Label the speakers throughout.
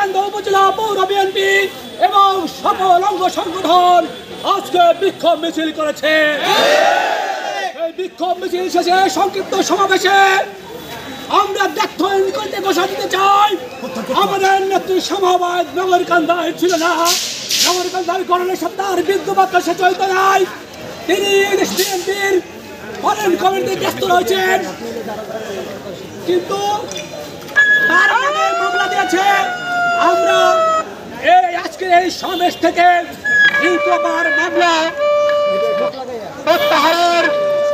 Speaker 1: নগরকান্দা উপজেলা পৌর বিএনপি এবং সকল অঙ্গ সংগঠন আজকে বিক্ষোভ মিছিল করেছে। এই বিক্ষোভ মিছিল শেষে সংক্ষিপ্ত সমাবেশে আমরা করতে ঘোষণা দিতে চাই, আমাদের নেত্রী সমাবেশ নগরকান্দায় ছিল না। নগরকান্দার গণের সত্তার বিদ্যুৎ সে চলতে নাই। তিনি বিএনপির ফরেন কমিটিতে ব্যস্ত রয়েছেন, কিন্তু তার নামে মামলা দিয়েছে। আমরা আজকের এই সমাবেশ থেকে দ্বিতীয়বার মামলা প্রত্যাহারের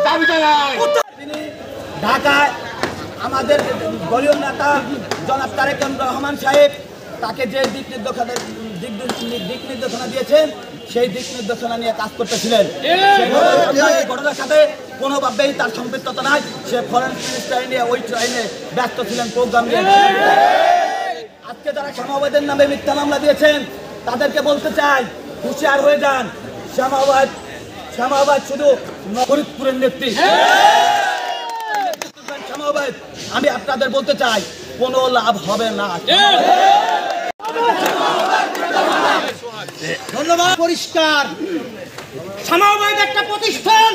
Speaker 1: দাবি জানাই।
Speaker 2: তিনি ঢাকায় আমাদের দলীয় নেতা জনাব তারেক রহমান সাহেব তাকে যে দিক নির্দেশনা দিয়েছেন সেই দিক নির্দেশনা নিয়ে কাজ করতেছিলেন। এই ঘটনার সাথে কোনোভাবেই তার সম্পৃক্ততা নাই। সে ফরেন ট্রেনে ওই ট্রেনে ব্যস্ত ছিলেন প্রোগ্রাম নিয়ে। আজকে যারা সমাবেশের নামে মিথ্যা মামলা দিয়েছেন তাদেরকে বলতে চাই, হুঁশিয়ার হয়ে যান। সমাবেশ শুধু ফরিদপুরের নেত্রী। সমাবেশ আমি আপনাদের বলতে চাই কোনো লাভ হবে না।
Speaker 3: ধন্যবাদ। পরিষ্কার সমাবেশ একটা প্রতিষ্ঠান,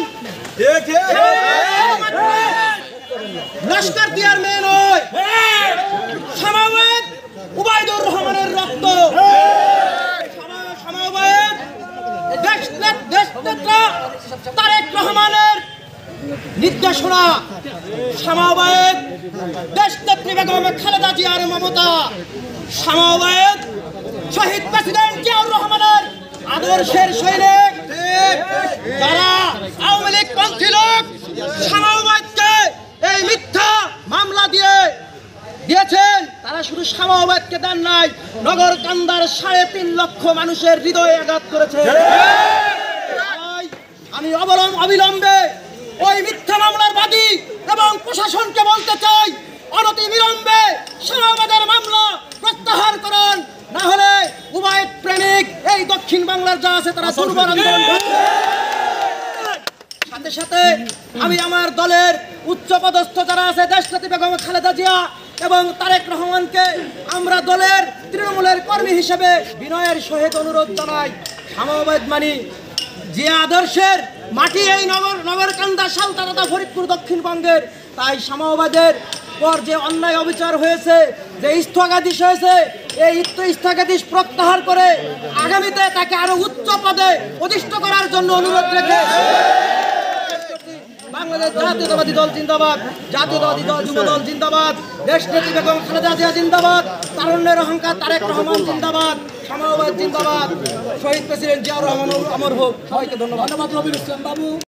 Speaker 3: লস্কর দিয়ার মেয়ে নয়। সমাবেশ উবাইদুর রহমানের রক্ত। সমাবেশ দেশনেতা তারেক রহমানের নির্দেশনা। সমাবেশ দেশনেত্রী বেগম খালেদা জিয়ার মমতা। সমাবেশ শহীদ প্রেসিডেন্ট জিয়াউর রহমানের আদর্শের সৈনিক যারা আওয়ামী লীগ পন্থী লোক সমাবেশকে এই মিথ্যা মামলা দিয়েছেন, তারা শুধু সমাবেশকে দেন নাই, নগরকান্দার 3.5 লক্ষ মানুষের হৃদয়ে আঘাত করেছে। আমি অবিলম্বে ওই মিথ্যা মামলার বাদী এবং প্রশাসনকে বলতে চাই, অনতি বিলম্বে সমাবেশের মামলা প্রত্যাহার করুন, না হলে উবাইদ প্রেমিক এই দক্ষিণ বাংলার যা আছে তারা দুর্বার আন্দোলন করবে। সাথে সাথে আমি আমার দলের উচ্চপদস্থ যারা আছে দেশনেত্রী বেগম খালেদা জিয়া এবং তারেক রহমানকে আমরা দলের তৃণমূলের কর্মী হিসেবে বিনয়ের সহিত অনুরোধ জানাই, সমাবেশ মানি যে আদর্শের মাটি এই নগরকান্দা সালতানাতা ফরিদপুর দক্ষিণবঙ্গের। তাই সমাবেশের পর যে অন্যায় অবিচার হয়েছে, যে স্থগিতাদেশ হয়েছে, এই স্থগিতাদেশ প্রত্যাহার করে আগামীতে তাকে আরো উচ্চ পদে অধিষ্ঠিত করার জন্য অনুরোধ রেখে বাংলাদেশ জাতীয়তাবাদী দল জিন্দাবাদ, জাতীয়তাবাদী দল যুব দল জিন্দাবাদ, দেশনেত্রী বেগম খালেদা জিয়া জিন্দাবাদ, তারুণ্যের অহংকার তারেক রহমান জিন্দাবাদ, সমাবেশ জিন্দাবাদ, শহীদ প্রেসিডেন্ট জিয়াউর রহমান অমর হোক। সবাইকে ধন্যবাদ।
Speaker 1: রবিউল ইসলাম বাবু।